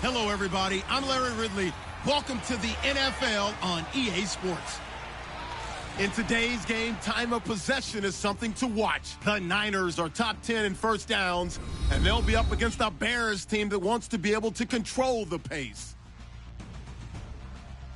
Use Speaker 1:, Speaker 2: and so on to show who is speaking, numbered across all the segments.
Speaker 1: Hello, everybody. I'm Larry Ridley. Welcome to the NFL on EA Sports. In today's game, time of possession is something to watch. The Niners are top 10 in first downs, and they'll be up against a Bears team that wants to be able to control the pace.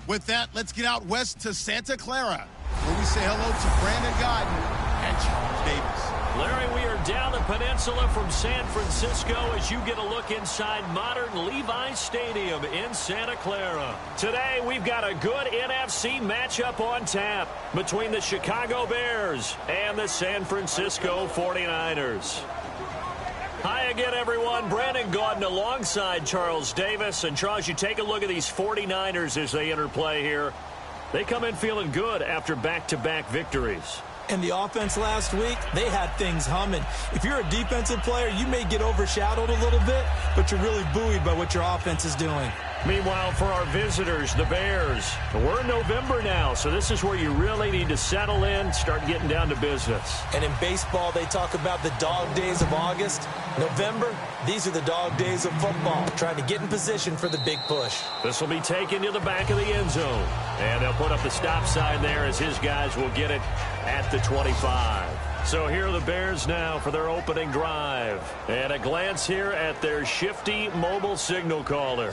Speaker 1: With that, let's get out west to Santa Clara, where we say hello to Brandon Gaudin and Charles Davis.
Speaker 2: Larry, we are down the peninsula from San Francisco as you get a look inside modern Levi's Stadium in Santa Clara. Today, we've got a good NFC matchup on tap between the Chicago Bears and the San Francisco 49ers. Hi again, everyone. Brandon Gaudin alongside Charles Davis. And, Charles, you take a look at these 49ers as they enter play here. They come in feeling good after back-to-back victories.
Speaker 3: And the offense last week, they had things humming. If you're a defensive player, you may get overshadowed a little bit, but you're really buoyed by what your offense is doing.
Speaker 2: Meanwhile, for our visitors, the Bears, we're in November now, so this is where you really need to settle in, start getting down to business.
Speaker 3: And in baseball, they talk about the dog days of August. November, these are the dog days of football, trying to get in position for the big push.
Speaker 2: This will be taken to the back of the end zone, and they'll put up the stop sign there as his guys will get it at the 25. So here are the Bears now for their opening drive. And a glance here at their shifty mobile signal caller.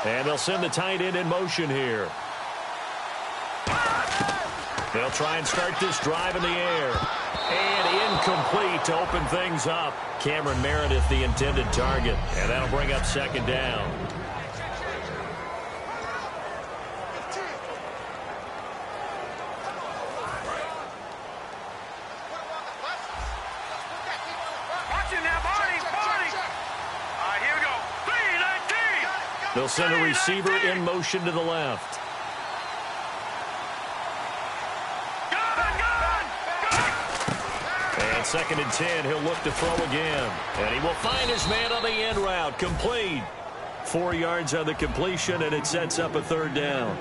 Speaker 2: And they'll send the tight end in motion here. They'll try and start this drive in the air. And incomplete to open things up. Cameron Meredith, the intended target. And that'll bring up second down. They'll send a receiver in motion to the left. And 2nd and 10, he'll look to throw again. And he will find his man on the end route. Complete. 4 yards on the completion, and it sets up a third down.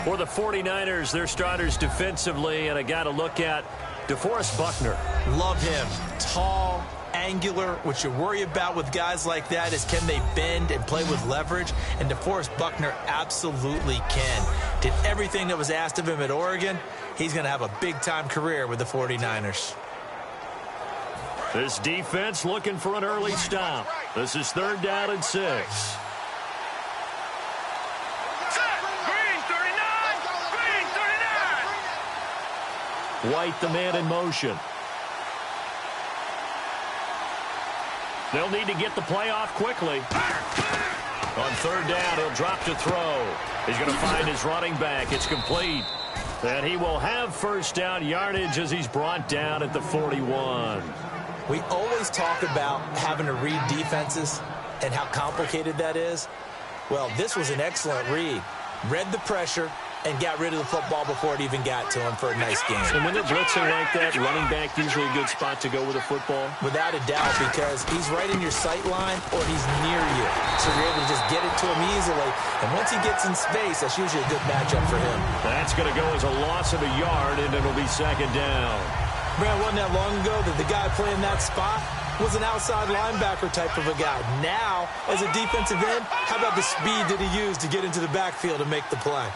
Speaker 2: For the 49ers, their starters defensively, and I got to look at DeForest Buckner.
Speaker 3: Love him. Tall, angular. What you worry about with guys like that is can they bend and play with leverage? And DeForest Buckner absolutely can. Did everything that was asked of him at Oregon. He's going to have a big-time career with the 49ers.
Speaker 2: This defense looking for an early stop. This is 3rd down and 6. White, the man in motion. They'll need to get the play off quickly. On 3rd down, he'll drop to throw. He's going to find his running back. It's complete. And he will have first down yardage as he's brought down at the 41.
Speaker 3: We always talk about having to read defenses and how complicated that is. Well, this was an excellent read. Read the pressure and got rid of the football before it even got to him for a nice game.
Speaker 2: And when they're blitzing like that, running back usually a good spot to go with a football?
Speaker 3: Without a doubt, because he's right in your sight line or he's near you. So you're able to just get it to him easily. And once he gets in space, that's usually a good matchup for him.
Speaker 2: That's going to go as a loss of a yard, and it'll be 2nd down.
Speaker 3: Man, wasn't that long ago that the guy playing that spot was an outside linebacker type of a guy. Now, as a defensive end, how about the speed that he used to get into the backfield and make the play?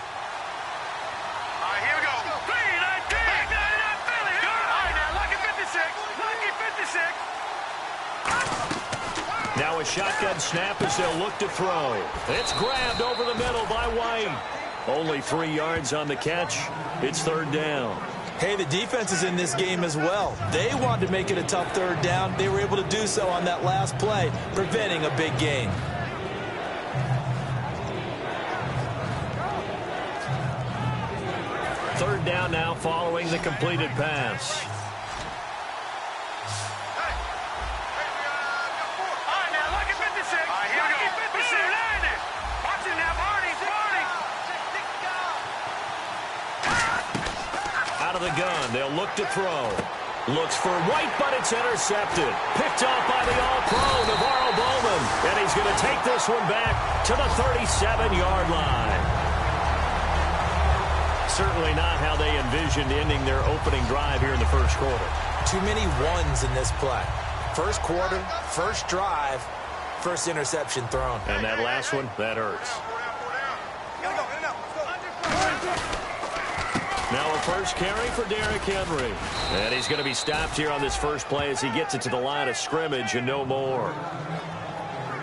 Speaker 2: Now a shotgun snap as they'll look to throw. It's grabbed over the middle by White. Only 3 yards on the catch. It's 3rd down.
Speaker 3: Hey, the defense is in this game as well. They wanted to make it a tough 3rd down. They were able to do so on that last play, preventing a big gain.
Speaker 2: Third down now following the completed pass. the gun. They'll look to throw. Looks for White, but it's intercepted. Picked off by the All-Pro, Navarro Bowman. And he's going to take this one back to the 37-yard line. Certainly not how they envisioned ending their opening drive here in the first quarter.
Speaker 3: Too many ones in this play. First quarter, first drive, first interception thrown.
Speaker 2: And that last one, that hurts. Now a first carry for Derrick Henry. And he's going to be stopped here on this first play as he gets it to the line of scrimmage and no more.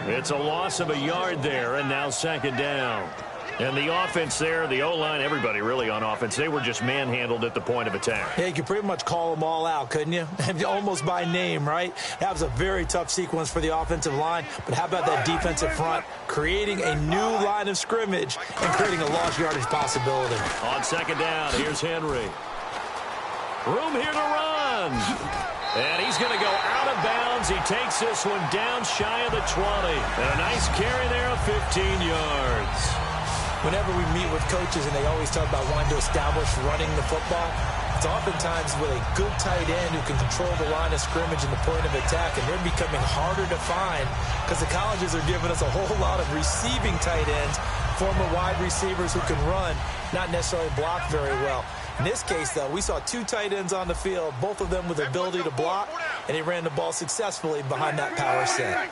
Speaker 2: It's a loss of a yard there, and now second down. And the offense there, the O-line, everybody really on offense, they were just manhandled at the point of attack.
Speaker 3: Yeah, you could pretty much call them all out, couldn't you? Almost by name, right? That was a very tough sequence for the offensive line. But how about that defensive front creating a new line of scrimmage and creating a lost yardage possibility?
Speaker 2: On second down, here's Henry. Room here to run. And he's going to go out of bounds. He takes this one down shy of the 20. And a nice carry there of 15 yards.
Speaker 3: Whenever we meet with coaches and they always talk about wanting to establish running the football, it's oftentimes with a good tight end who can control the line of scrimmage and the point of attack, and they're becoming harder to find because the colleges are giving us a whole lot of receiving tight ends, former wide receivers who can run, not necessarily block very well. In this case, though, we saw two tight ends on the field, both of them with the ability to block, and he ran the ball successfully behind that power set.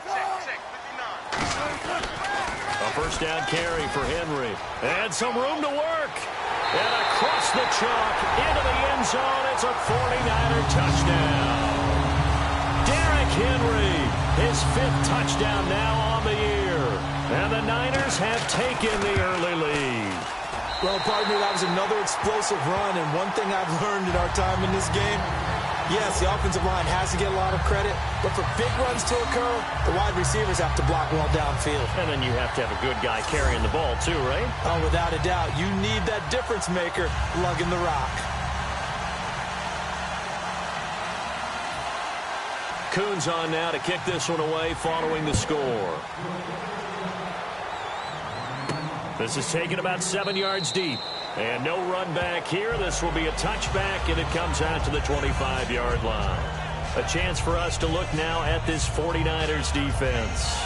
Speaker 2: A first down carry for Henry. And some room to work. And across the chalk into the end zone. It's a 49er touchdown. Derrick Henry, his 5th touchdown now on the year. And the Niners have taken the early lead.
Speaker 3: Well, partner, that was another explosive run. And one thing I've learned in our time in this game, yes, the offensive line has to get a lot of credit, but for big runs to occur, the wide receivers have to block well downfield.
Speaker 2: And then you have to have a good guy carrying the ball too, right?
Speaker 3: Oh, without a doubt. You need that difference maker lugging the rock.
Speaker 2: Coons on now to kick this one away following the score. This is taken about 7 yards deep. And no run back here. This will be a touchback, and it comes out to the 25-yard line. A chance for us to look now at this 49ers defense.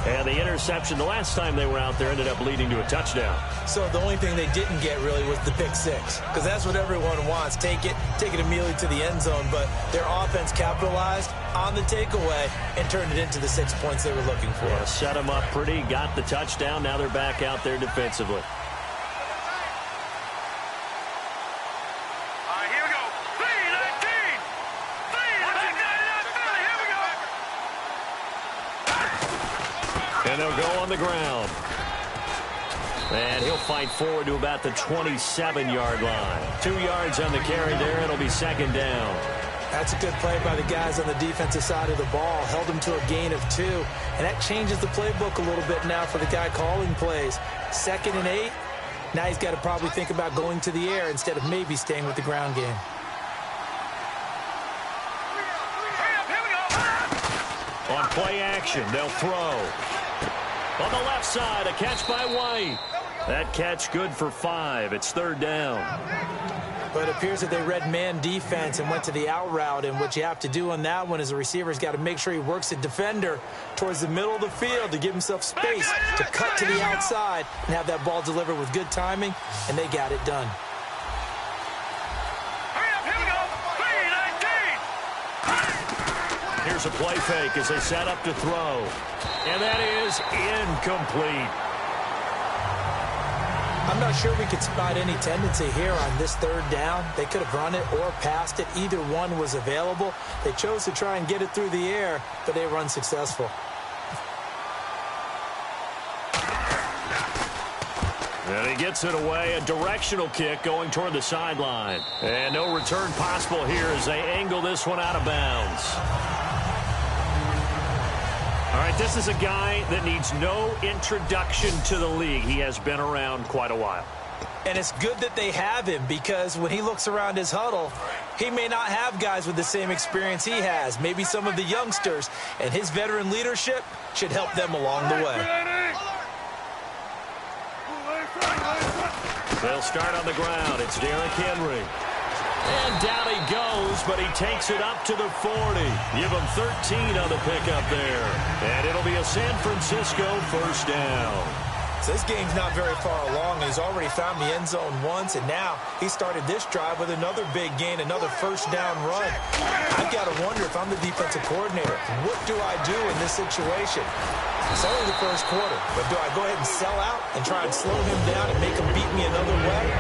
Speaker 2: And the interception the last time they were out there ended up leading to a touchdown.
Speaker 3: So the only thing they didn't get really was the pick six, because that's what everyone wants. Take it immediately to the end zone. But their offense capitalized on the takeaway and turned it into the 6 points they were looking for.
Speaker 2: Yeah, set them up pretty, got the touchdown. Now they're back out there defensively. And they'll go on the ground. And he'll fight forward to about the 27-yard line. 2 yards on the carry there. It'll be second down.
Speaker 3: That's a good play by the guys on the defensive side of the ball. Held them to a gain of 2. And that changes the playbook a little bit now for the guy calling plays. 2nd and 8. Now he's got to probably think about going to the air instead of maybe staying with the ground game.
Speaker 2: On play action, they'll throw. On the left side, a catch by White. That catch good for 5. It's third down.
Speaker 3: But it appears that they read man defense and went to the out route. And what you have to do on that one is the receiver's got to make sure he works the defender towards the middle of the field to give himself space to cut to the outside and have that ball delivered with good timing, and they got it done.
Speaker 2: Here's a play fake as they set up to throw. And that is incomplete.
Speaker 3: I'm not sure we could spot any tendency here on this third down. They could have run it or passed it. Either one was available. They chose to try and get it through the air, but they were unsuccessful.
Speaker 2: And he gets it away. A directional kick going toward the sideline. And no return possible here as they angle this one out of bounds. All right, this is a guy that needs no introduction to the league. He has been around quite a while.
Speaker 3: And it's good that they have him, because when he looks around his huddle, he may not have guys with the same experience he has. Maybe some of the youngsters, and his veteran leadership should help them along the way.
Speaker 2: They'll start on the ground. It's Derrick Henry. And down he goes, but he takes it up to the 40. Give him 13 on the pickup there. And it'll be a San Francisco first down.
Speaker 3: So this game's not very far along. He's already found the end zone once, and now he started this drive with another big gain, another first down run. I've got to wonder if I'm the defensive coordinator, what do I do in this situation? It's only the first quarter, but do I go ahead and sell out and try and slow him down and make him beat me another way?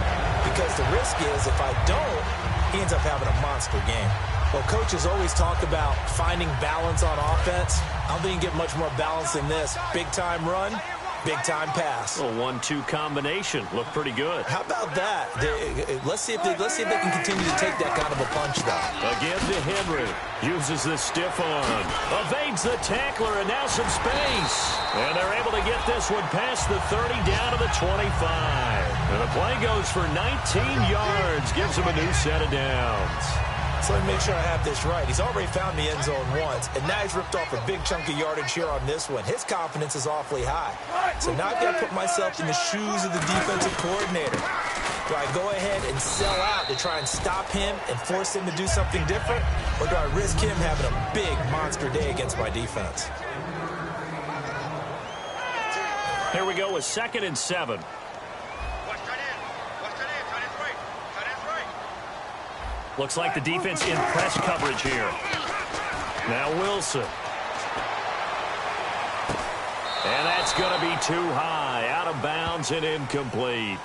Speaker 3: Because the risk is if I don't, he ends up having a monster game. Well, coaches always talk about finding balance on offense. I don't think you can get much more balance than this. Big-time run, big-time pass.
Speaker 2: A 1-2 combination. Looked pretty good.
Speaker 3: How about that? Let's see if they can continue to take that kind of a punch, though.
Speaker 2: Again to Henry. Uses the stiff arm. Evades the tackler, and now some space. And they're able to get this one past the 30 down to the 25. And the play goes for 19 yards. Gives him a new set of downs.
Speaker 3: So let me make sure I have this right. He's already found the end zone once, and now he's ripped off a big chunk of yardage here on this one. His confidence is awfully high. So now I've got to put myself in the shoes of the defensive coordinator. Do I go ahead and sell out to try and stop him and force him to do something different? Or do I risk him having a big monster day against my defense?
Speaker 2: Here we go with 2nd and 7. Looks like the defense in press coverage here. Now Wilson. And that's going to be too high. Out of bounds and incomplete.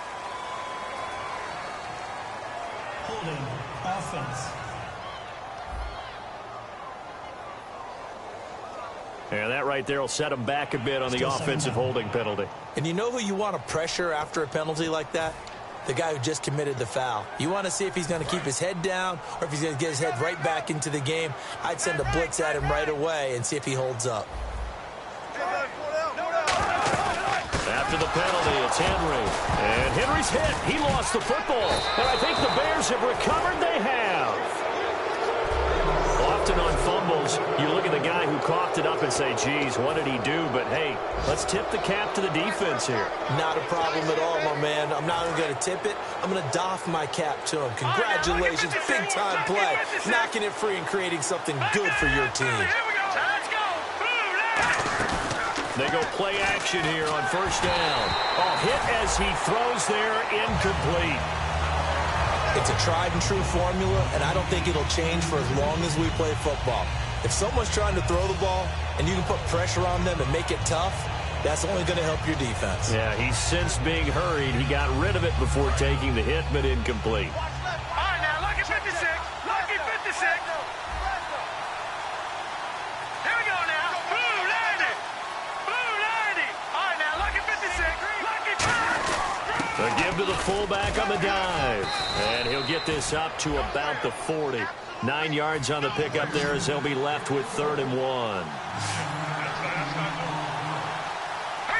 Speaker 4: Holding offense.
Speaker 2: And that right there will set him back a bit on the offensive holding penalty.
Speaker 3: And you know who you want to pressure after a penalty like that? The guy who just committed the foul. You want to see if he's going to keep his head down or if he's going to get his head right back into the game. I'd send a blitz at him right away and see if he holds up.
Speaker 2: After the penalty, it's Henry. And Henry's hit. He lost the football. And I think the Bears have recovered. They have. Often on fumbles, you look at the guy who coughed it up and say, geez, what did he do? But, hey, let's tip the cap to the defense here.
Speaker 3: Not a problem at all, my man. I'm not even going to tip it. I'm going to doff my cap to him. Congratulations. Big-time play. Knocking it free and creating something good for your team.
Speaker 2: They go play action here on first down. Oh, hit as he throws there, incomplete.
Speaker 3: It's a tried-and-true formula, and I don't think it'll change for as long as we play football. If someone's trying to throw the ball and you can put pressure on them and make it tough, that's only going to help your defense.
Speaker 2: Yeah, he's since being hurried. He got rid of it before taking the hit, but incomplete.
Speaker 5: All right, now, lucky 56. Lucky 56. Here we go now. Blue 90. Blue 90. All right, now, lucky 56. Lucky 5.
Speaker 2: A give to the fullback on the dive. And he'll get this up to about the 40. 9 yards on the pickup there as they'll be left with 3rd and 1.
Speaker 5: Hurry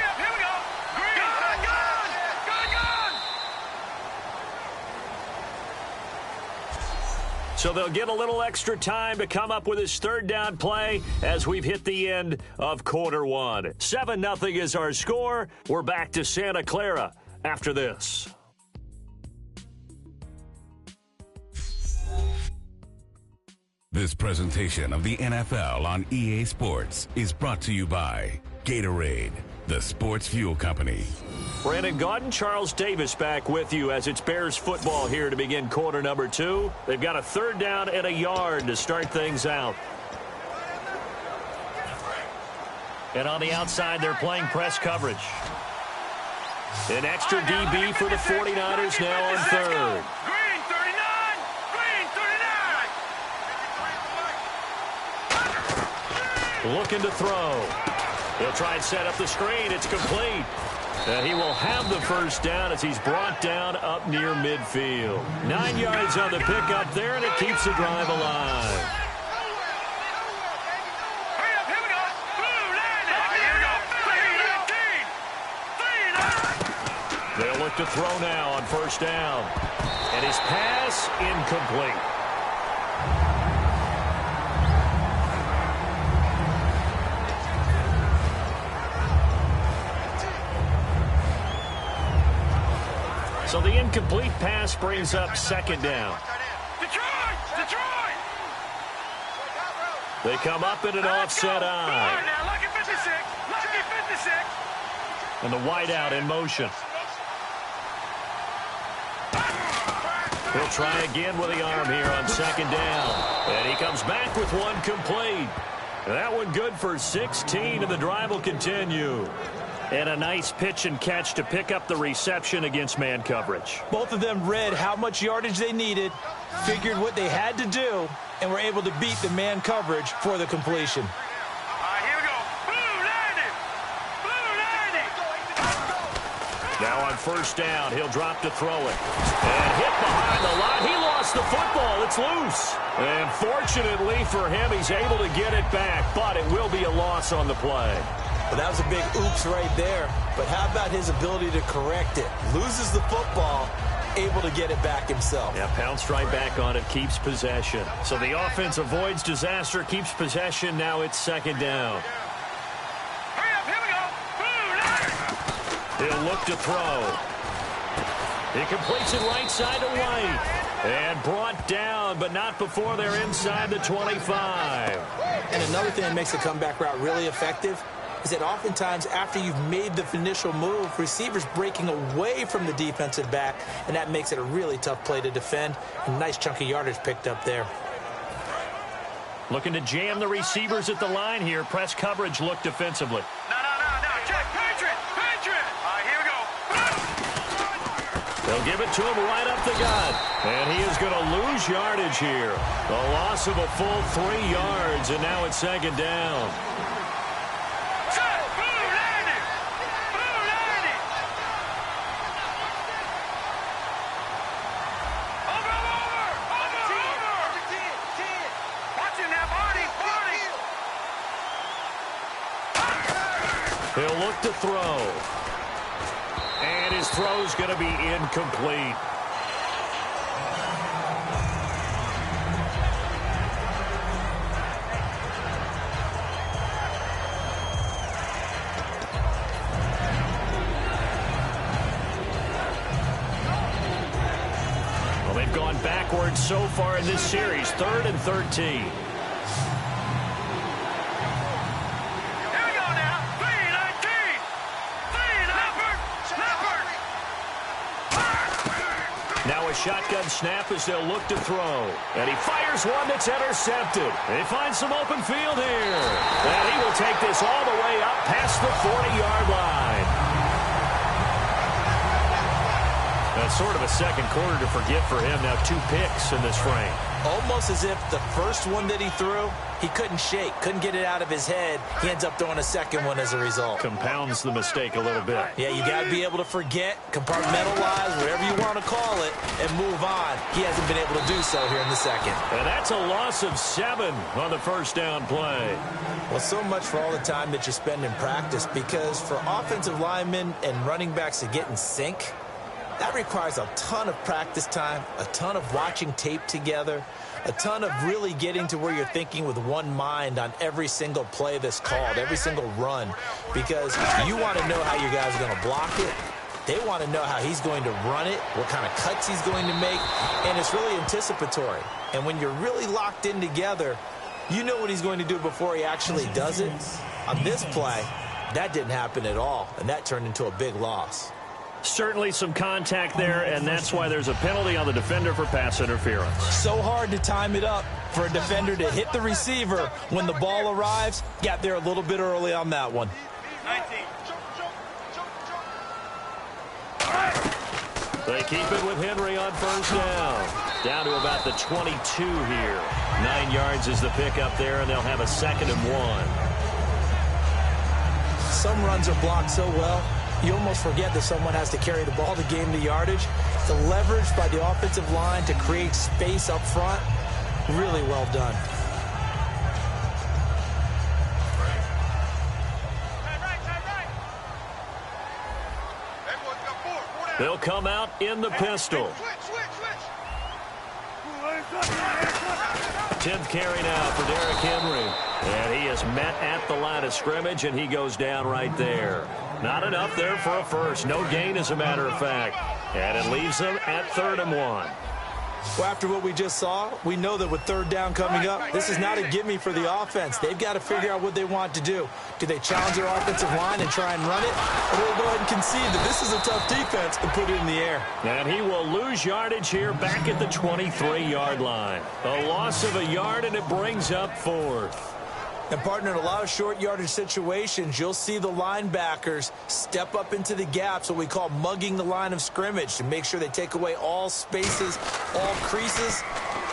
Speaker 5: up, here we go. Good.
Speaker 2: So they'll get a little extra time to come up with his 3rd down play as we've hit the end of quarter 1. 7-0 is our score. We're back to Santa Clara after this.
Speaker 6: This presentation of the NFL on EA Sports is brought to you by Gatorade, the sports fuel company.
Speaker 2: Brandon Gaudin, Charles Davis back with you as it's Bears football here to begin quarter number 2. They've got a 3rd down and a yard to start things out. And on the outside, they're playing press coverage. An extra DB for the 49ers now on 3rd.
Speaker 5: Green 39. Green 39.
Speaker 2: Looking to throw. He'll try and set up the screen. It's complete. And he will have the first down as he's brought down up near midfield. 9 yards on the pickup there, and it keeps the drive alive.
Speaker 5: Hurry up, here we go. Blue 90. Here we go. 3-19.
Speaker 2: They'll look to throw now on first down. And his pass incomplete. So the incomplete pass brings up 2nd down.
Speaker 5: The
Speaker 2: They come up in an offset eye.
Speaker 5: Now, lucky 56. Lucky 56.
Speaker 2: And the wideout in motion. He'll try again with the arm here on second down. And he comes back with one complete. That one good for 16, and the drive will continue. And a nice pitch and catch to pick up the reception against man coverage.
Speaker 3: Both of them read how much yardage they needed, figured what they had to do, and were able to beat the man coverage for the completion.
Speaker 5: All right, here we go. Blue 90. Blue 90.
Speaker 2: Now on first down, he'll drop to throw it. And hit behind the line. He lost the football. It's loose. And fortunately for him, he's able to get it back, but it will be a loss on the play.
Speaker 3: Well, that was a big oops right there. But how about his ability to correct it? Loses the football, able to get it back himself.
Speaker 2: Yeah, pounced right back on it, keeps possession. So the offense avoids disaster, keeps possession. Now it's second down.
Speaker 5: Hurry up, here we go. Blue 90.
Speaker 2: He'll look to throw. He completes it right side to White. And brought down, but not before they're inside the 25.
Speaker 3: And another thing that makes the comeback route really effective is that oftentimes after you've made the initial move, receivers breaking away from the defensive back, and that makes it a really tough play to defend. A nice chunk of yardage picked up there.
Speaker 2: Looking to jam the receivers at the line here. Press coverage look defensively.
Speaker 5: No. Check. Patriot. All right, here we go.
Speaker 2: They'll give it to him right up the gut. And he is going to lose yardage here. A loss of a full 3 yards, and now it's second down. He'll look to throw. And his throw's going to be incomplete. Well, they've gone backwards so far in this series. 3rd and 13. Now a shotgun snap as they'll look to throw. And he fires one that's intercepted. They find some open field here. And he will take this all the way up past the 40-yard line. That's sort of a second quarter to forget for him. Now 2 picks in this frame.
Speaker 3: Almost as if the first one that he threw, he couldn't shake, couldn't get it out of his head. He ends up throwing a second one as a result.
Speaker 2: Compounds the mistake a little bit.
Speaker 3: Yeah, you got to be able to forget, compartmentalize, whatever you want to call it, and move on. He hasn't been able to do so here in the second.
Speaker 2: And that's a loss of 7 on the first down play.
Speaker 3: Well, so much for all the time that you spend in practice, because for offensive linemen and running backs to get in sync, that requires a ton of practice time, a ton of watching tape together, a ton of really getting to where you're thinking with one mind on every single play that's called, every single run, because you want to know how your guys are going to block it. They want to know how he's going to run it, what kind of cuts he's going to make, and it's really anticipatory. And when you're really locked in together, you know what he's going to do before he actually does it. On this play, that didn't happen at all, and that turned into a big loss.
Speaker 2: Certainly some contact there, and that's why there's a penalty on the defender for pass interference.
Speaker 3: So hard to time it up for a defender to hit the receiver when the ball arrives. Got there a little bit early on that one.
Speaker 5: 19.
Speaker 2: They keep it with Henry on first down. Down to about the 22 here. 9 yards is the pickup there, and they'll have a 2nd and 1.
Speaker 3: Some runs are blocked so well, you almost forget that someone has to carry the ball to gain the yardage. The leverage by the offensive line to create space up front, really well done.
Speaker 2: They'll come out in the pistol. 10th carry now for Derrick Henry. And he is met at the line of scrimmage, and he goes down right there. Not enough there for a first. No gain, as a matter of fact. And it leaves them at 3rd and 1.
Speaker 3: Well, after what we just saw, we know that with third down coming up, this is not a gimme for the offense. They've got to figure out what they want to do. Do they challenge their offensive line and try and run it? Or do they go ahead and concede that this is a tough defense and put it in the air?
Speaker 2: And he will lose yardage here back at the 23-yard line. A loss of a yard, and it brings up fourth.
Speaker 3: And, partner, in a lot of short yardage situations, you'll see the linebackers step up into the gaps, what we call mugging the line of scrimmage, to make sure they take away all spaces, all creases.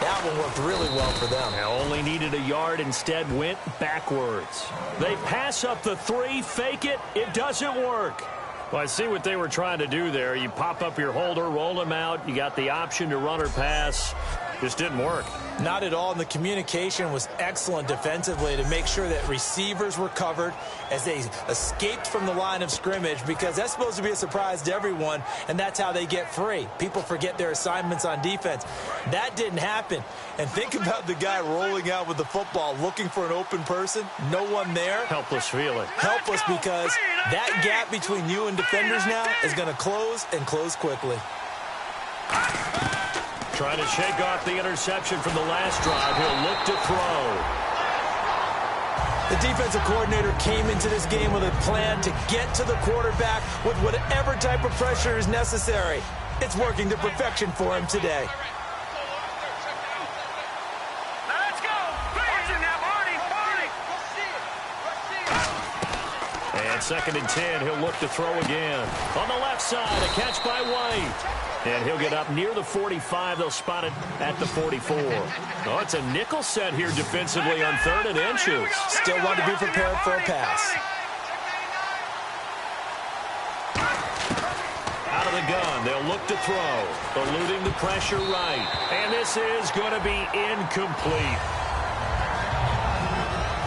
Speaker 3: That one worked really well for them.
Speaker 2: Now only needed a yard, instead went backwards. They pass up the 3, fake it. It doesn't work. Well, I see what they were trying to do there. You pop up your holder, roll him out. You got the option to run or pass. Just didn't work.
Speaker 3: Not at all, and the communication was excellent defensively to make sure that receivers were covered as they escaped from the line of scrimmage, because that's supposed to be a surprise to everyone, and that's how they get free. People forget their assignments on defense. That didn't happen. And think about the guy rolling out with the football, looking for an open person, no one there.
Speaker 2: Helpless feeling.
Speaker 3: Helpless, because that gap between you and defenders now is going to close, and close quickly.
Speaker 2: Trying to shake off the interception from the last drive. He'll look to throw.
Speaker 3: The defensive coordinator came into this game with a plan to get to the quarterback with whatever type of pressure is necessary. It's working to perfection for him today.
Speaker 5: Let's go.
Speaker 2: And 2nd and 10, he'll look to throw again. On the left side, a catch by White. And he'll get up near the 45. They'll spot it at the 44. Oh, it's a nickel set here defensively on 3rd and inches.
Speaker 3: Still want to be prepared for a pass.
Speaker 2: Out of the gun, they'll look to throw. Eluding the pressure right. And this is going to be incomplete.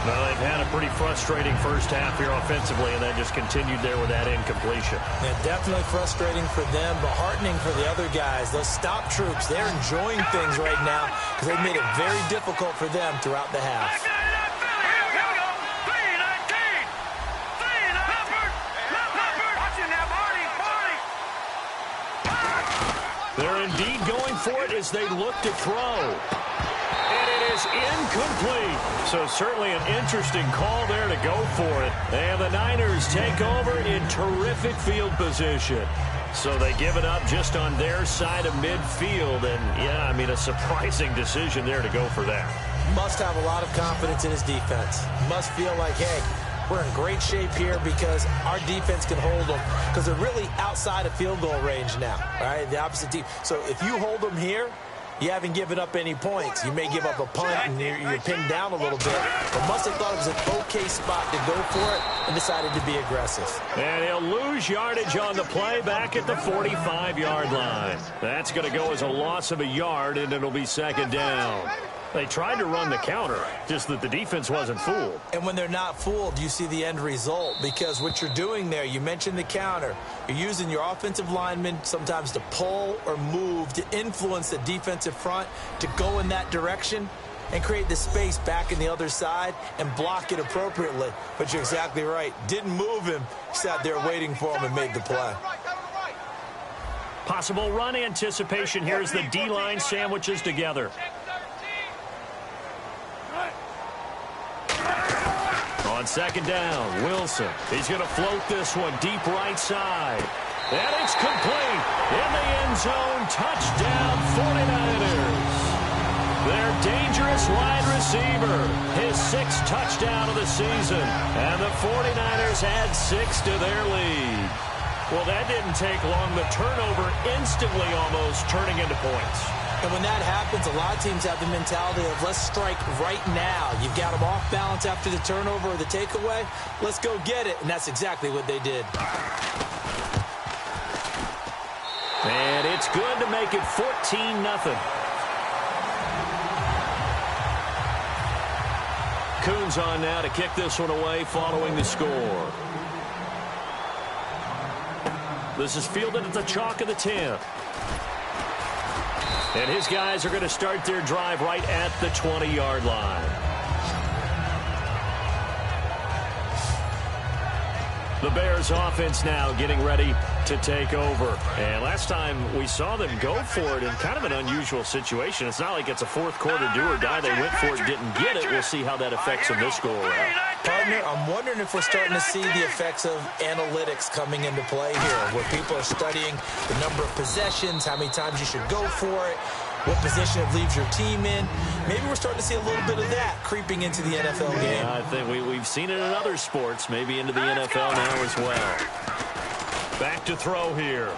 Speaker 2: Well, they've had a pretty frustrating first half here offensively, and then just continued there with that incompletion.
Speaker 3: Yeah, definitely frustrating for them, but heartening for the other guys. Those stop troops, they're enjoying things right now because they've made it very difficult for them throughout the half.
Speaker 2: They're indeed going for it as they look to throw. And it is incomplete. So certainly an interesting call there to go for it. And the Niners take over in terrific field position. So they give it up just on their side of midfield. And, yeah, I mean, a surprising decision there to go for that.
Speaker 3: Must have a lot of confidence in his defense. Must feel like, hey, we're in great shape here because our defense can hold them, because they're really outside of field goal range now, right? The opposite team. So if you hold them here, you haven't given up any points. You may give up a punt and you're pinned down a little bit. But must have thought it was an okay spot to go for it and decided to be aggressive.
Speaker 2: And he'll lose yardage on the play back at the 45-yard line. That's going to go as a loss of a yard, and it'll be 2nd down. They tried to run the counter, just that the defense wasn't fooled.
Speaker 3: And when they're not fooled, you see the end result, because what you're doing there, you mentioned the counter. You're using your offensive linemen sometimes to pull or move to influence the defensive front to go in that direction and create the space back in the other side and block it appropriately. But you're exactly right. Didn't move him. Sat there waiting for him and made the play.
Speaker 2: Possible run anticipation here as the D-line sandwiches together. On 2nd down, Wilson. He's going to float this one deep right side. And it's complete. In the end zone, touchdown 49ers. Their dangerous wide receiver, his 6th touchdown of the season. And the 49ers add 6 to their lead. Well, that didn't take long. The turnover instantly almost turning into points.
Speaker 3: And when that happens, a lot of teams have the mentality of let's strike right now. You've got them off balance after the turnover or the takeaway. Let's go get it. And that's exactly what they did.
Speaker 2: And it's good to make it 14-0. Coons on now to kick this one away following the score. This is fielded at the chalk of the 10. And his guys are going to start their drive right at the 20-yard line. The Bears offense now getting ready to take over. And last time we saw them go for it in kind of an unusual situation. It's not like it's a fourth quarter do or die. They went for it, didn't get it. We'll see how that affects them this go-around.
Speaker 3: Partner, I'm wondering if we're starting to see the effects of analytics coming into play here, where people are studying the number of possessions, how many times you should go for it, what position it leaves your team in. Maybe we're starting to see a little bit of that creeping into the NFL game.
Speaker 2: Yeah, I think we've seen it in other sports, maybe into the NFL now as well. Back to throw here.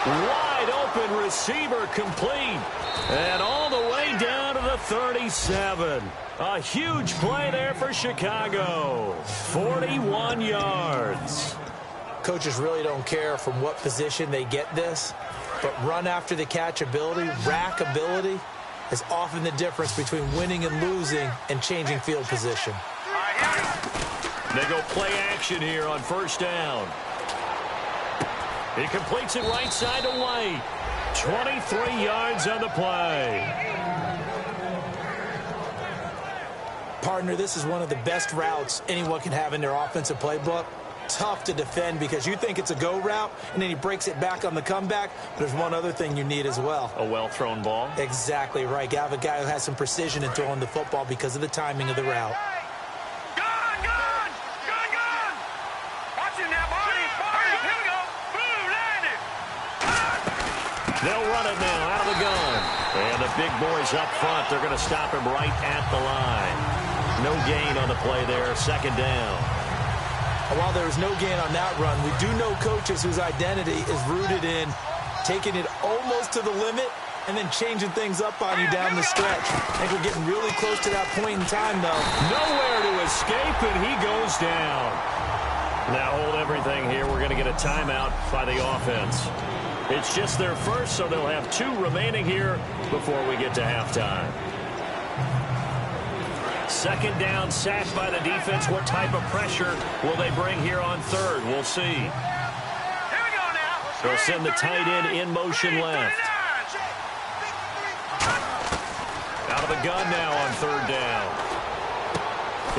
Speaker 2: Wide open receiver complete. And all the way down to the 37. A huge play there for Chicago. 41 yards.
Speaker 3: Coaches really don't care from what position they get this, but run after the catch ability, rack ability, is often the difference between winning and losing and changing field position.
Speaker 2: They go play action here on first down. He completes it right side to White. 23 yards on the play.
Speaker 3: Partner, this is one of the best routes anyone can have in their offensive playbook. Tough to defend because you think it's a go route, and then he breaks it back on the comeback. But there's one other thing you need as well.
Speaker 2: A well-thrown ball?
Speaker 3: Exactly right. You have a guy who has some precision in throwing the football because of the timing of the route.
Speaker 2: They'll run it now out of the gun. And the big boys up front, they're going to stop him right at the line. No gain on the play there, second down.
Speaker 3: While there was no gain on that run, we do know coaches whose identity is rooted in taking it almost to the limit and then changing things up on you down the stretch. I think we're getting really close to that point in time, though.
Speaker 2: Nowhere to escape, and he goes down. Now hold everything here. We're going to get a timeout by the offense. It's just their first, so they'll have 2 remaining here before we get to halftime. Second down, sacked by the defense. What type of pressure will they bring here on third? We'll see.
Speaker 5: Here we go now.
Speaker 2: They'll send the tight end in motion left. Out of the gun now on third down.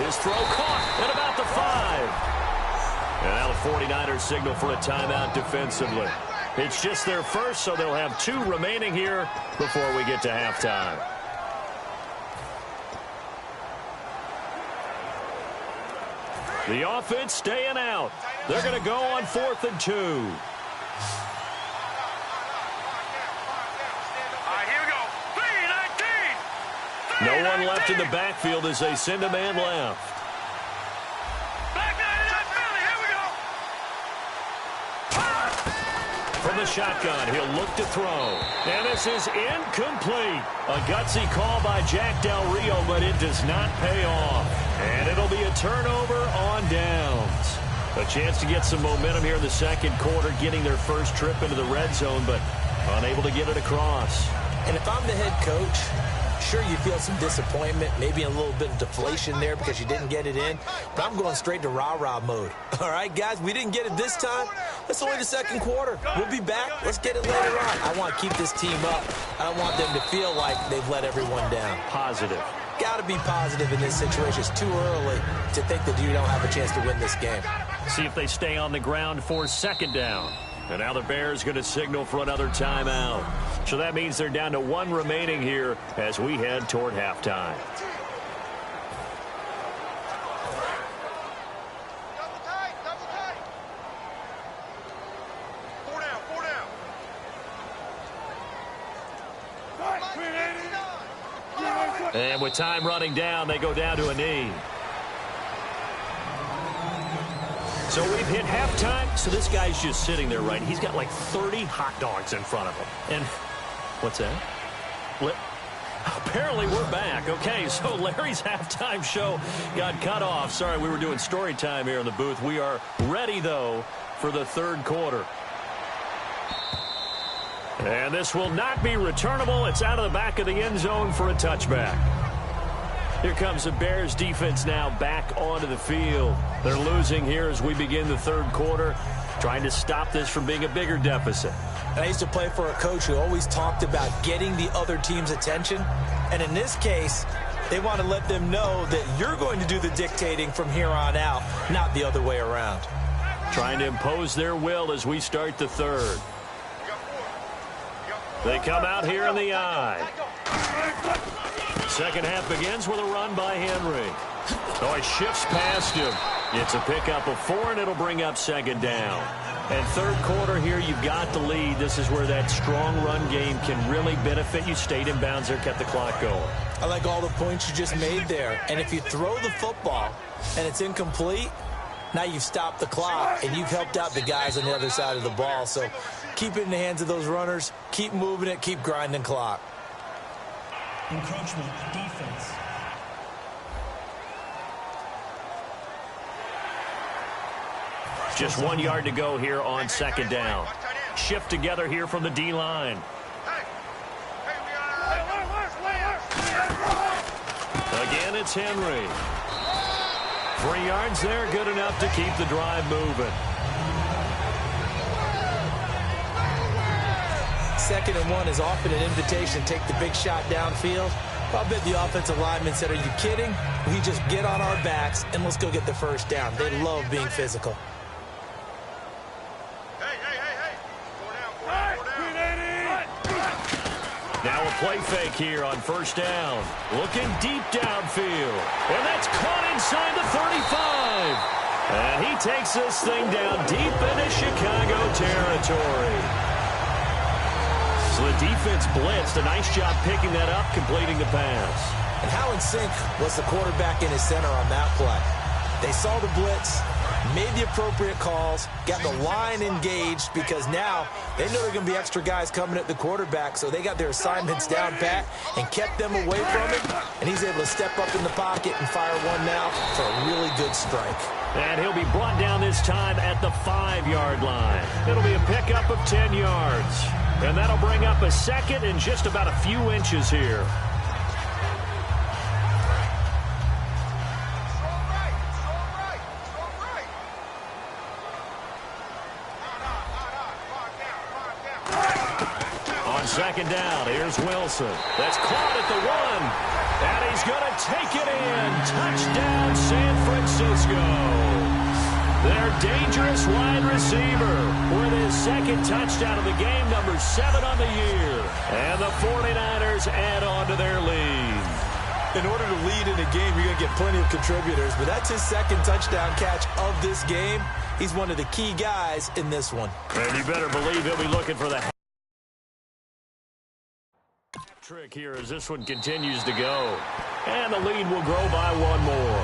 Speaker 2: His throw caught at about the 5. And now the 49ers signal for a timeout defensively. It's just their first, so they'll have 2 remaining here before we get to halftime. The offense staying out. They're going to go on 4th and 2.
Speaker 5: All right, here we go. 3-19.
Speaker 2: No one left in the backfield as they send a man left. From the shotgun, he'll look to throw. And this is incomplete. A gutsy call by Jack Del Rio, but it does not pay off. And it'll be a turnover on downs. A chance to get some momentum here in the second quarter, getting their first trip into the red zone, but unable to get it across.
Speaker 3: And if I'm the head coach, sure, you feel some disappointment, maybe a little bit of deflation there because you didn't get it in, but I'm going straight to rah-rah mode. All right, guys, we didn't get it this time. It's only the second quarter. We'll be back. Let's get it later on. I want to keep this team up. I don't want them to feel like they've let everyone down.
Speaker 2: Positive.
Speaker 3: Got to be positive in this situation. It's too early to think that you don't have a chance to win this game.
Speaker 2: See if they stay on the ground for second down. And now the Bears going to signal for another timeout. So that means they're down to 1 remaining here as we head toward halftime.
Speaker 5: Double tight, double tight. 4 down, 4 down.
Speaker 2: And with time running down, they go down to a knee. So we've hit halftime. So this guy's just sitting there, right? He's got like 30 hot dogs in front of him. And what's that? Apparently we're back. Okay, so Larry's halftime show got cut off. Sorry, we were doing story time here in the booth. We are ready, though, for the third quarter. And this will not be returnable. It's out of the back of the end zone for a touchback. Here comes the Bears defense now back onto the field. They're losing here as we begin the third quarter, trying to stop this from being a bigger deficit.
Speaker 3: And I used to play for a coach who always talked about getting the other team's attention. And in this case, They want to let them know that you're going to do the dictating from here on out, not the other way around.
Speaker 2: Trying to impose their will as we start the third. They come out here in the eye. Second half begins with a run by Henry. Oh, he shifts past him. It's a pickup of 4, and it'll bring up second down. And third quarter here, you've got the lead. This is where that strong run game can really benefit you. Stayed in bounds there, kept the clock going.
Speaker 3: I like all the points you just made there. And if you throw the football and it's incomplete, now you've stopped the clock and you've helped out the guys on the other side of the ball. So keep it in the hands of those runners. Keep moving it. Keep grinding clock.
Speaker 4: Encroachment defense.
Speaker 2: Just 1 yard to go here on second down. Shift together here from the D-line. Again, it's Henry. 3 yards there, good enough to keep the drive moving.
Speaker 3: 2nd and 1 is often an invitation. Take the big shot downfield. I bet the offensive lineman said, are you kidding? We just get on our backs and let's go get the first down. They love being physical.
Speaker 2: Now a play fake here on first down. Looking deep downfield. And that's caught inside the 35. And he takes this thing down deep into Chicago territory. So the defense blitzed. A nice job picking that up, completing the pass.
Speaker 3: And how in sync was the quarterback in his center on that play? They saw the blitz, made the appropriate calls, got the line engaged because now they know there are going to be extra guys coming at the quarterback, so they got their assignments down pat and kept them away from him, and he's able to step up in the pocket and fire one now for a really good strike.
Speaker 2: And he'll be brought down this time at the 5-yard line. It'll be a pickup of 10 yards. And that'll bring up a second and just about a few inches here. Second down, here's Wilson. That's caught at the 1. And he's going to take it in. Touchdown, San Francisco. Their dangerous wide receiver with his second touchdown of the game, number 7 on the year. And the 49ers add on to their lead.
Speaker 3: In order to lead in a game, you're going to get plenty of contributors, but that's his second touchdown catch of this game. He's one of the key guys in this one.
Speaker 2: And you better believe he'll be looking for the trick here as this one continues to go. And the lead will grow by 1 more.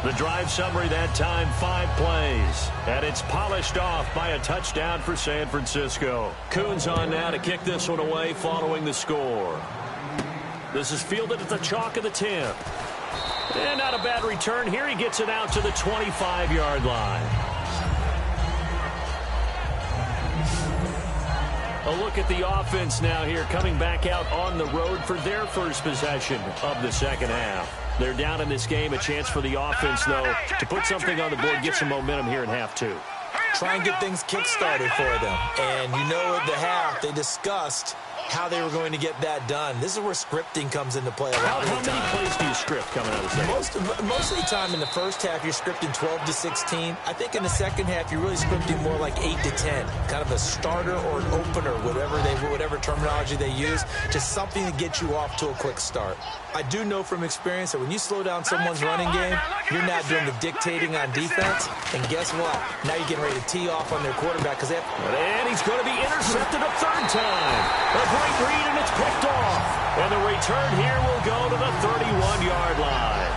Speaker 2: The drive summary that time, 5 plays. And it's polished off by a touchdown for San Francisco. Coons on now to kick this one away following the score. This is fielded at the chalk of the 10. And not a bad return here. He gets it out to the 25-yard line. A look at the offense now here, coming back out on the road for their first possession of the second half. They're down in this game. A chance for the offense, though, to put something on the board, get some momentum here in half 2.
Speaker 3: Try and get things kick-started for them. And you know at the half, they discussed how they were going to get that done. This is where scripting comes into play a lot of the time.
Speaker 2: How many plays do you script coming out of the second?
Speaker 3: Most of the time in the first half, you're scripting 12 to 16. I think in the second half, you're really scripting more like 8 to 10. Kind of a starter or an opener, whatever terminology they use, just something to get you off to a quick start. I do know from experience that when you slow down someone's running game, you're not doing the dictating on defense. And guess what? Now you're getting ready to tee off on their quarterback because they have...
Speaker 2: And he's going to be intercepted a 3rd time. A great read, and it's picked off. And the return here will go to the 31-yard line.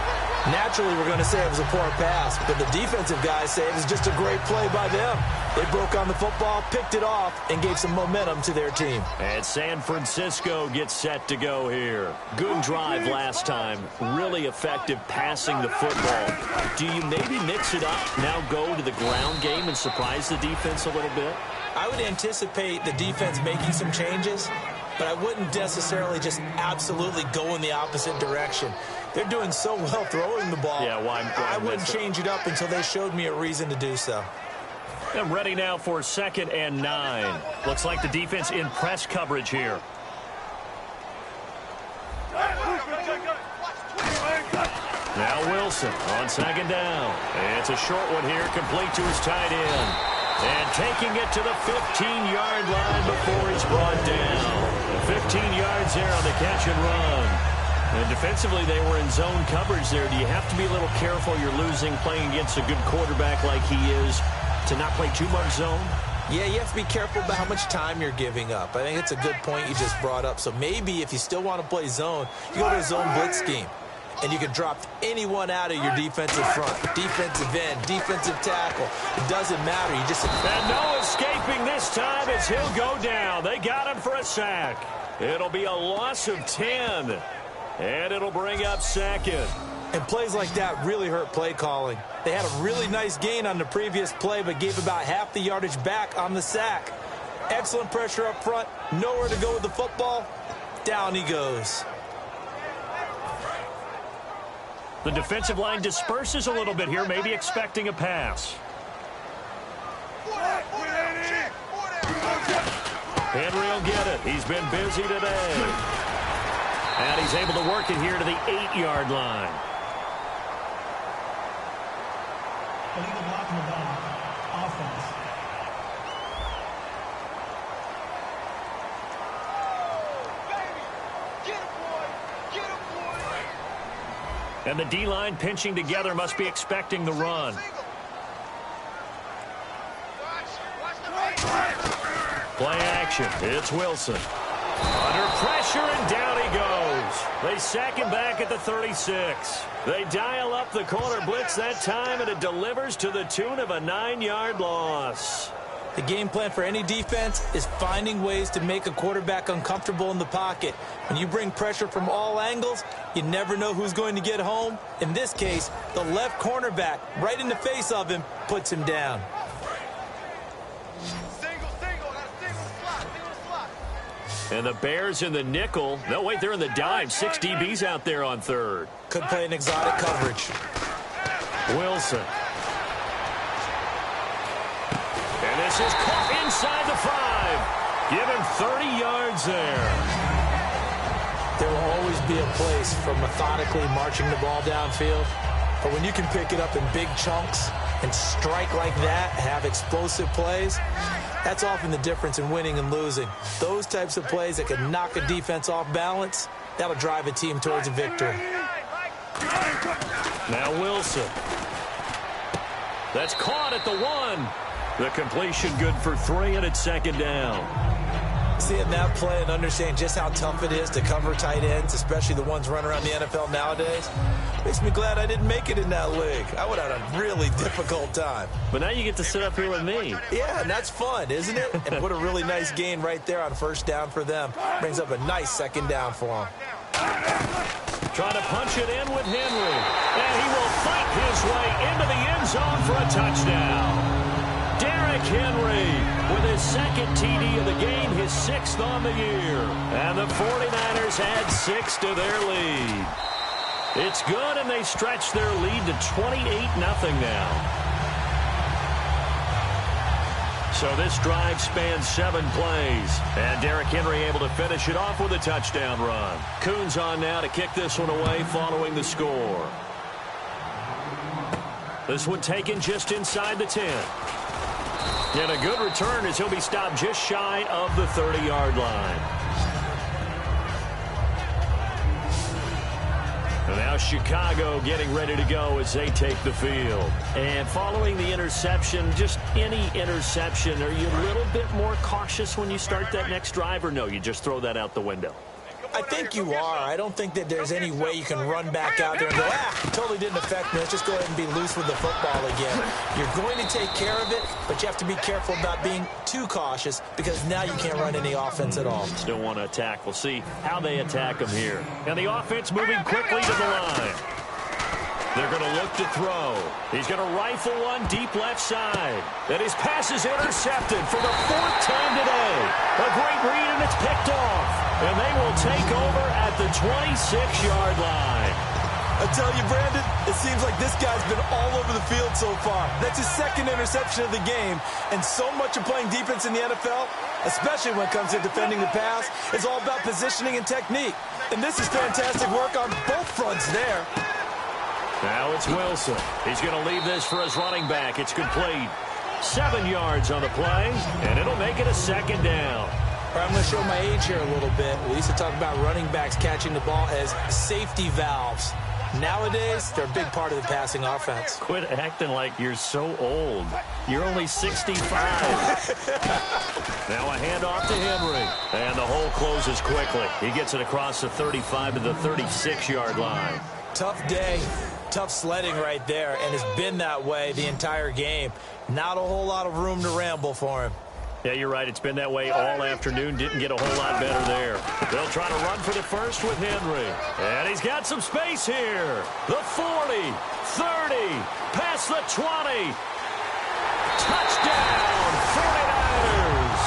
Speaker 3: Naturally, we're going to say it was a poor pass, but the defensive guys say it was just a great play by them. They broke on the football, picked it off, and gave some momentum to their team.
Speaker 2: And San Francisco gets set to go here. Good drive last time. Really effective passing the football. Do you maybe mix it up, now go to the ground game and surprise the defense a little bit?
Speaker 3: I would anticipate the defense making some changes, but I wouldn't necessarily just absolutely go in the opposite direction. They're doing so well throwing the ball.
Speaker 2: Yeah, why
Speaker 3: I wouldn't change it up until they showed me a reason to do so.
Speaker 2: I'm ready now for 2nd and 9. Looks like the defense in press coverage here. Now Wilson on second down. It's a short one here, complete to his tight end. And taking it to the 15-yard line before he's brought down. 15 yards there on the catch and run. And defensively, they were in zone coverage there. Do you have to be a little careful? You're losing playing against a good quarterback like he is to not play too much zone?
Speaker 3: Yeah, you have to be careful about how much time you're giving up. I think it's a good point you just brought up. So maybe if you still want to play zone, you go to a zone blitz scheme. And you can drop anyone out of your defensive front. Defensive end, defensive tackle. It doesn't matter. You just...
Speaker 2: And no escaping this time as he'll go down. They got him for a sack. It'll be a loss of 10. And it'll bring up second.
Speaker 3: And plays like that really hurt play calling. They had a really nice gain on the previous play, but gave about half the yardage back on the sack. Excellent pressure up front. Nowhere to go with the football. Down he goes.
Speaker 2: The defensive line disperses a little bit here, maybe expecting a pass. Henry will get it. He's been busy today. And he's able to work it here to the 8-yard line.
Speaker 4: Illegal block in the back. Offense.
Speaker 2: And the D-line pinching together must be expecting the run. Play action. It's Wilson. Under pressure, and down he goes. They sack him back at the 36. They dial up the corner blitz that time, and it delivers to the tune of a 9-yard loss.
Speaker 3: The game plan for any defense is finding ways to make a quarterback uncomfortable in the pocket. When you bring pressure from all angles, you never know who's going to get home. In this case, the left cornerback, right in the face of him, puts him down.
Speaker 2: And the Bears in the nickel. No, wait, they're in the dime. 6 DBs out there on third.
Speaker 3: Could play an exotic coverage.
Speaker 2: Wilson. And this is caught inside the 5. Give him 30 yards there.
Speaker 3: There will always be a place for methodically marching the ball downfield. But when you can pick it up in big chunks and strike like that, have explosive plays, that's often the difference in winning and losing. Those types of plays that can knock a defense off balance, that'll drive a team towards a victory.
Speaker 2: Now Wilson. That's caught at the 1. The completion good for 3, and it's second down.
Speaker 3: Seeing that play and understanding just how tough it is to cover tight ends, especially the ones running around the NFL nowadays, makes me glad I didn't make it in that league. I would have had a really difficult time.
Speaker 2: But now you get to sit up here with me.
Speaker 3: Yeah, and that's fun, isn't it? And put a really nice gain right there on first down for them. Brings up a nice second down for them.
Speaker 2: Trying to punch it in with Henry. And he will fight his way into the end zone for a touchdown. Derrick Henry with his second TD of the game, his 6th on the year. And the 49ers add 6 to their lead. It's good, and they stretch their lead to 28-0 now. So this drive spans 7 plays. And Derrick Henry able to finish it off with a touchdown run. Coons on now to kick this one away following the score. This one taken just inside the 10. And a good return as he'll be stopped just shy of the 30-yard line. And now Chicago getting ready to go as they take the field. And following the interception, just any interception, are you a little bit more cautious when you start that next drive, or no, you just throw that out the window?
Speaker 3: I think you are. I don't think that there's any way you can run back out there and go, it totally didn't affect me. Let's just go ahead and be loose with the football again. You're going to take care of it, but you have to be careful about being too cautious because now you can't run any offense at all.
Speaker 2: Still want to attack. We'll see how they attack them here. And the offense moving quickly to the line. They're going to look to throw. He's going to rifle one deep left side. And his pass is intercepted for the 4th time today. A great read, and it's picked off. And they will take over at the 26-yard line.
Speaker 3: I tell you, Brandon, it seems like this guy's been all over the field so far. That's his 2nd interception of the game. And so much of playing defense in the NFL, especially when it comes to defending the pass, is all about positioning and technique. And this is fantastic work on both fronts there.
Speaker 2: it's Wilson. He's going to leave this for his running back. It's complete. 7 yards on the play, and it'll make it a second down.
Speaker 3: I'm going to show my age here a little bit. We used to talk about running backs catching the ball as safety valves. Nowadays, they're a big part of the passing offense.
Speaker 2: Quit acting like you're so old. You're only 65. Now a handoff to Henry. And the hole closes quickly. He gets it across the 35 to the 36-yard line.
Speaker 3: Tough day, tough sledding right there, and it's been that way the entire game. Not a whole lot of room to ramble for him.
Speaker 2: Yeah, you're right. It's been that way all afternoon. Didn't get a whole lot better there. They'll try to run for the first with Henry. And he's got some space here. The 40, 30, past the 20. Touchdown, 49ers.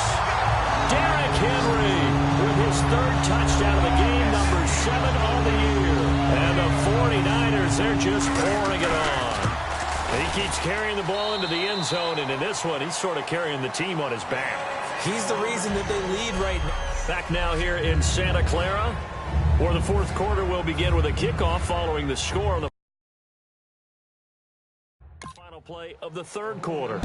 Speaker 2: Derrick Henry with his third touchdown of the game, number 7 on the year. And the 49ers, they're just pouring it on. He keeps carrying the ball into the end zone, and in this one, he's sort of carrying the team on his back.
Speaker 3: He's the reason that they lead right now.
Speaker 2: Back now here in Santa Clara, where the fourth quarter will begin with a kickoff following the score on the final play of the third quarter.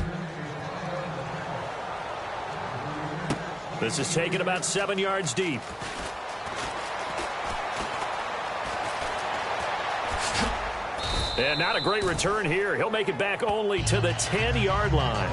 Speaker 2: This is taken about 7 yards deep. And not a great return here. He'll make it back only to the 10-yard line.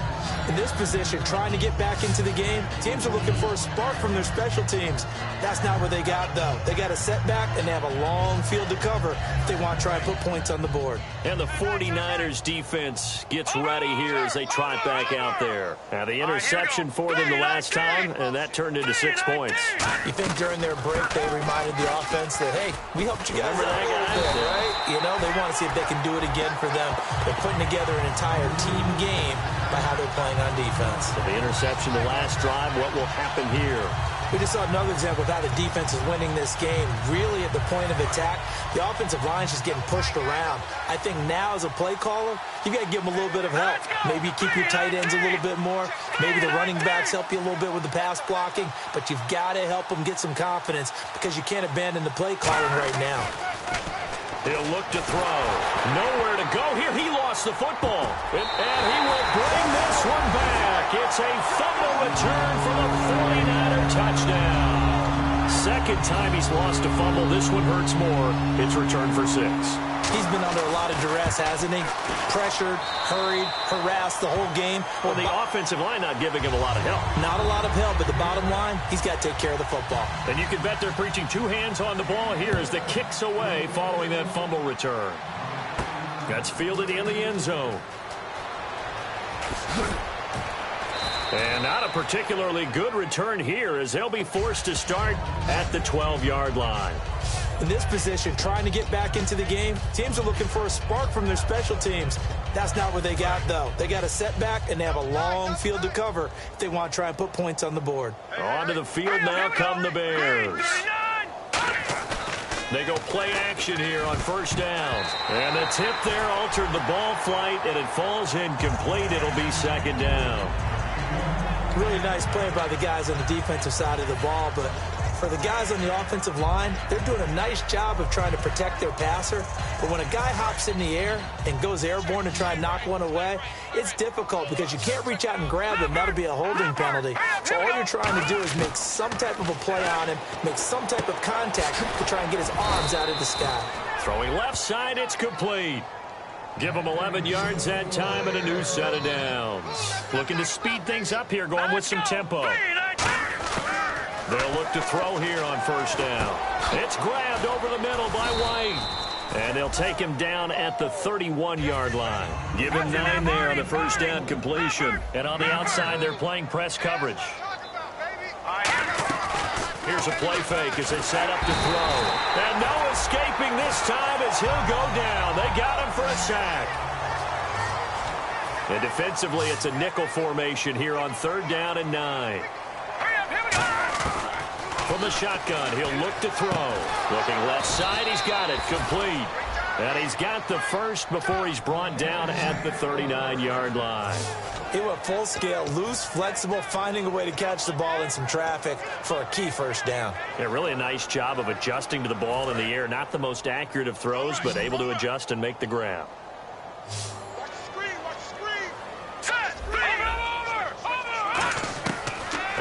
Speaker 3: In this position, trying to get back into the game, teams are looking for a spark from their special teams. That's not what they got, though. They got a setback, and they have a long field to cover if they want to try and put points on the board.
Speaker 2: And the 49ers defense gets ready here as they trot back out there. Now, the interception for them the last time, and that turned into 6 points.
Speaker 3: You think during their break they reminded the offense that, hey, we helped you guys out a little bit, right? You know, they want to see if they can do it again for them. They're putting together an entire team game by how they're playing on defense.
Speaker 2: So the interception the last drive, what will happen here?
Speaker 3: We just saw another example of how the defense is winning this game. Really at the point of attack, the offensive line's just getting pushed around. I think now as a play caller, you got to give them a little bit of help. Maybe keep your tight ends a little bit more. Maybe the running backs help you a little bit with the pass blocking. But you've got to help them get some confidence because you can't abandon the play calling right now.
Speaker 2: He'll look to throw. Nowhere to go here. He lost the football. And he will bring this one back. It's a fumble return for the 49er touchdown. Second time he's lost a fumble. This one hurts more. It's returned for 6.
Speaker 3: He's been under a lot of duress, hasn't he? Pressured, hurried, harassed the whole game.
Speaker 2: Well, the offensive line not giving him a lot of help.
Speaker 3: Not a lot of help, but the bottom line, he's got to take care of the football.
Speaker 2: And you can bet they're preaching 2 hands on the ball here as the kick's away following that fumble return. That's fielded in the end zone. And not a particularly good return here as they'll be forced to start at the 12-yard line.
Speaker 3: In this position, trying to get back into the game, teams are looking for a spark from their special teams. That's not what they got, though. They got a setback, and they have a long field to cover if they want to try and put points on the board.
Speaker 2: Onto the field now come the Bears. They go play action here on first down. And the tip there altered the ball flight, and it falls incomplete. It'll be second down.
Speaker 3: Really nice play by the guys on the defensive side of the ball, but for the guys on the offensive line, they're doing a nice job of trying to protect their passer. But when a guy hops in the air and goes airborne to try and knock one away, it's difficult because you can't reach out and grab him. That'll be a holding penalty. So all you're trying to do is make some type of a play on him, make some type of contact to try and get his arms out of the sky.
Speaker 2: Throwing left side, it's complete. Give him 11 yards that time and a new set of downs. Looking to speed things up here, going with some tempo. They'll look to throw here on first down. It's grabbed over the middle by White. And they'll take him down at the 31-yard line. Give him 9 there on the first down completion. And on the outside, they're playing press coverage. Here's a play fake as they set up to throw. And no escaping this time as he'll go down. They got him for a sack. And defensively, it's a nickel formation here on third down and 9. From the shotgun, he'll look to throw. Looking left side, he's got it. Complete. And he's got the first before he's brought down at the 39-yard line.
Speaker 3: He went full scale, loose, flexible, finding a way to catch the ball in some traffic for a key first down.
Speaker 2: Yeah, really a nice job of adjusting to the ball in the air. Not the most accurate of throws, but able to adjust and make the grab.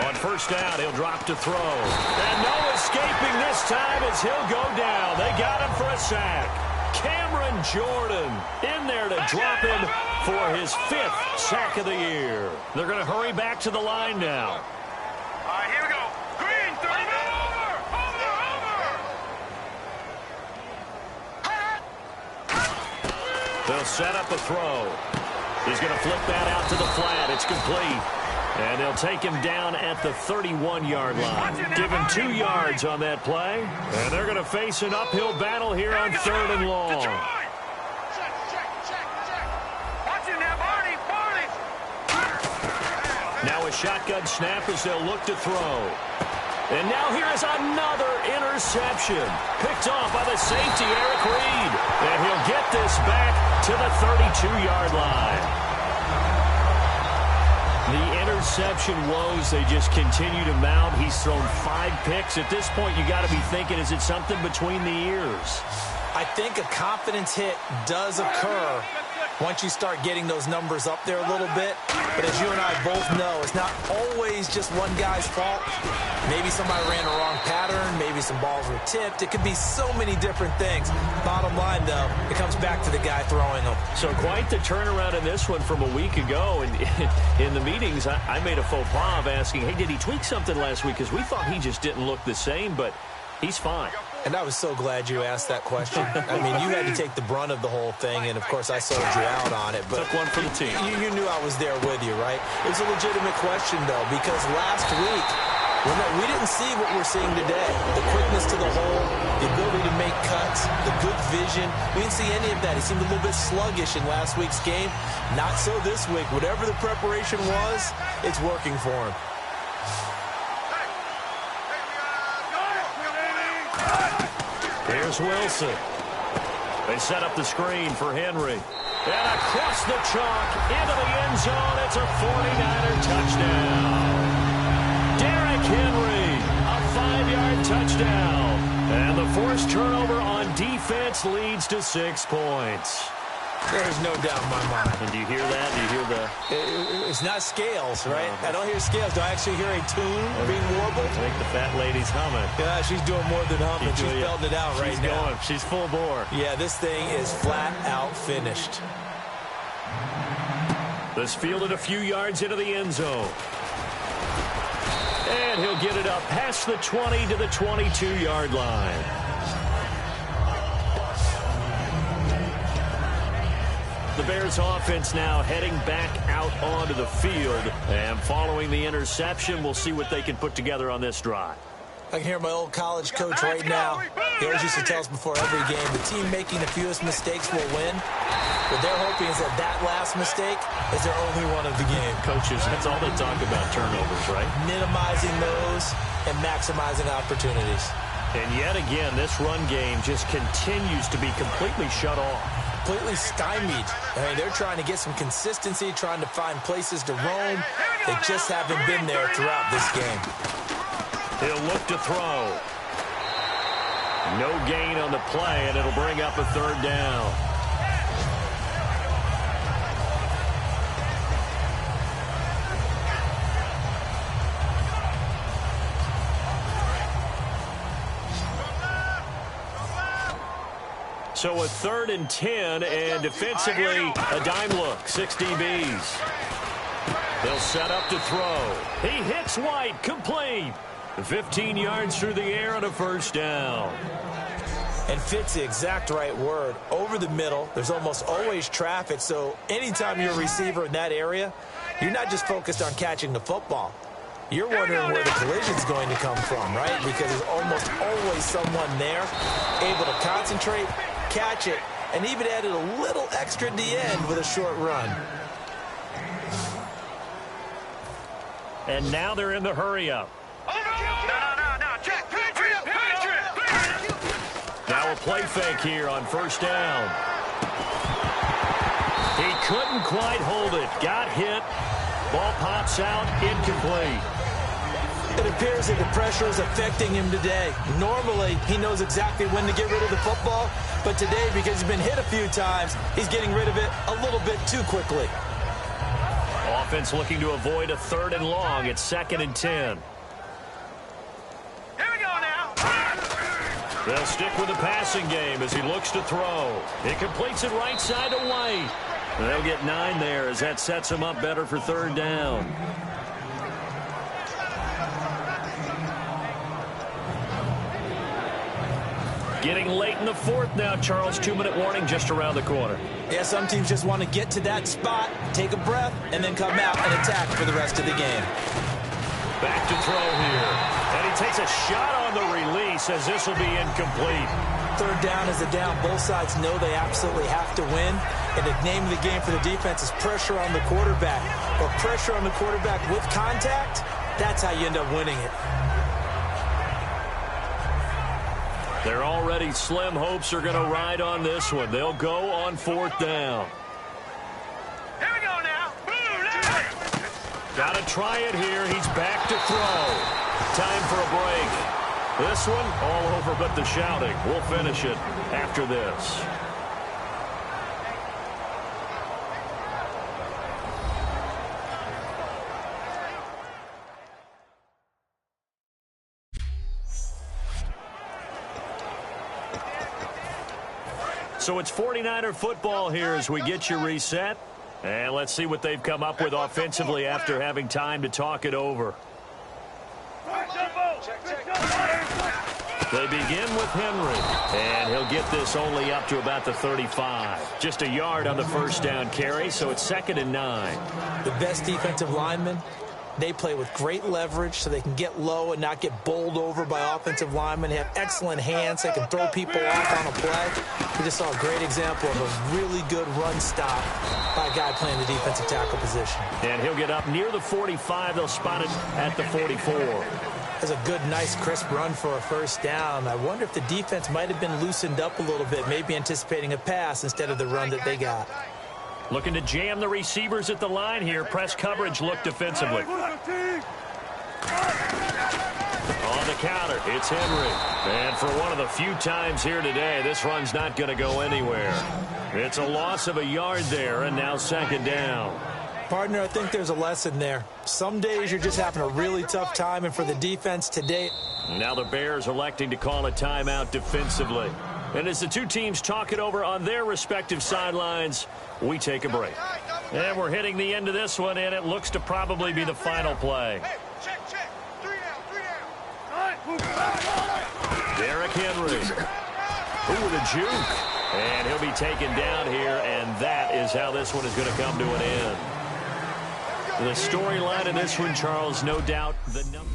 Speaker 2: On first down, he'll drop to throw. And no escaping this time as he'll go down. They got him for a sack. Cameron Jordan in there to drop him for his 5th sack of the year. They're going to hurry back to the line now.
Speaker 5: All right, here we go. Green, throw it over.
Speaker 2: They'll set up a throw. He's going to flip that out to the flat. It's complete. And they'll take him down at the 31-yard line. Give him 2 yards on that play. And they're going to face an uphill battle here on 3rd and long. Now a shotgun snap as they'll look to throw. And now here is another interception. Picked off by the safety, Eric Reed. And he'll get this back to the 32-yard line. The interception woes, they just continue to mount. He's thrown 5 picks. At this point, you got to be thinking, is it something between the ears?
Speaker 3: I think a confidence hit does occur once you start getting those numbers up there a little bit. But as you and I both know, it's not always just one guy's fault. Maybe somebody ran a wrong pattern. Maybe some balls were tipped. It could be so many different things. Bottom line, though, it comes back to the guy throwing them.
Speaker 2: So quite the turnaround in this one from a week ago. And in the meetings, I made a faux pas of asking, hey, did he tweak something last week? Because we thought he just didn't look the same, but he's fine.
Speaker 3: And I was so glad you asked that question. I mean, you had to take the brunt of the whole thing, and, of course, I sold you out on it. But
Speaker 2: took one for the team.
Speaker 3: You knew I was there with you, right? It was a legitimate question, though, because last week, we didn't see what we're seeing today. The quickness to the hole, the ability to make cuts, the good vision. We didn't see any of that. He seemed a little bit sluggish in last week's game. Not so this week. Whatever the preparation was, it's working for him.
Speaker 2: Here's Wilson. They set up the screen for Henry. And across the chalk into the end zone. It's a 49er touchdown. Derrick Henry, a 5-yard touchdown. And the forced turnover on defense leads to 6 points.
Speaker 3: There's no doubt in my mind.
Speaker 2: And do you hear that? Do you hear the...
Speaker 3: It's not scales, right? I don't hear scales. Do I actually hear a tune being warbled?
Speaker 2: I think the fat lady's humming.
Speaker 3: Yeah, she's doing more than humming. She's belting it out right now.
Speaker 2: Going. She's full bore.
Speaker 3: Yeah, this thing is flat out finished.
Speaker 2: This fielded a few yards into the end zone. And he'll get it up past the 20 to the 22-yard line. The Bears offense now heading back out onto the field. And following the interception, we'll see what they can put together on this drive.
Speaker 3: I can hear my old college coach right now. He always used to tell us before every game, the team making the fewest mistakes will win. What they're hoping is that that last mistake is their only one of the game.
Speaker 2: Coaches, that's all they talk about, turnovers, right?
Speaker 3: Minimizing those and maximizing opportunities.
Speaker 2: And yet again, this run game just continues to be completely shut off.
Speaker 3: Completely stymied. I mean, they're trying to get some consistency, trying to find places to roam. They just haven't been there throughout this game.
Speaker 2: He'll look to throw. No gain on the play, and it'll bring up a 3rd down. So a 3rd and 10, and defensively, a dime look, 6 DBs. They'll set up to throw. He hits White, complete. 15 yards through the air on a 1st down.
Speaker 3: And fit's the exact right word. Over the middle, there's almost always traffic, so anytime you're a receiver in that area, you're not just focused on catching the football. You're wondering where the collision's going to come from, right? Because there's almost always someone there able to concentrate, catch it, and even added a little extra at the end with a short run.
Speaker 2: And now they're in the hurry-up. Now a play fake here on 1st down. He couldn't quite hold it. Got hit. Ball pops out, incomplete.
Speaker 3: It appears that the pressure is affecting him today. Normally, he knows exactly when to get rid of the football, but today, because he's been hit a few times, he's getting rid of it a little bit too quickly.
Speaker 2: Offense looking to avoid a 3rd and long. It's 2nd and 10.
Speaker 5: Here we go now.
Speaker 2: They'll stick with the passing game as he looks to throw. He completes it right side to White. They'll get 9 there as that sets him up better for 3rd down. Getting late in the 4th now, Charles. 2-minute warning just around the corner.
Speaker 3: Yeah, some teams just want to get to that spot, take a breath, and then come out and attack for the rest of the game.
Speaker 2: Back to throw here. And he takes a shot on the release as this will be incomplete.
Speaker 3: 3rd down is a down. Both sides know they absolutely have to win. And the name of the game for the defense is pressure on the quarterback. But pressure on the quarterback with contact, that's how you end up winning it.
Speaker 2: Their already slim hopes are going to ride on this one. They'll go on 4th down.
Speaker 5: Here we go now.
Speaker 2: Got to try it here. He's back to throw. Time for a break. This one, all over but the shouting. We'll finish it after this. So it's 49er football here as we get you reset. And let's see what they've come up with offensively after having time to talk it over. They begin with Henry, and he'll get this only up to about the 35. Just a yard on the 1st down carry, so it's 2nd and 9.
Speaker 3: The best defensive linemen, they play with great leverage so they can get low and not get bowled over by offensive linemen. They have excellent hands. They can throw people off on a play. We just saw a great example of a really good run stop by a guy playing the defensive tackle position.
Speaker 2: And he'll get up near the 45. They'll spot it at the 44.
Speaker 3: That's a good, nice, crisp run for a 1st down. I wonder if the defense might have been loosened up a little bit, maybe anticipating a pass instead of the run that they got.
Speaker 2: Looking to jam the receivers at the line here. Press coverage look defensively. On the counter, it's Henry. And for one of the few times here today, this run's not going to go anywhere. It's a loss of a yard there, and now 2nd down.
Speaker 3: Partner, I think there's a lesson there. Some days you're just having a really tough time, and for the defense today.
Speaker 2: Now the Bears electing to call a timeout defensively. And as the two teams talk it over on their respective sidelines, we take a break. And we're hitting the end of this one, and it looks to probably be the final play.
Speaker 5: Check. 3 down.
Speaker 2: Derrick Henry. Ooh, the juke. And he'll be taken down here, and that is how this one is going to come to an end. The storyline in this one, Charles, no doubt the number.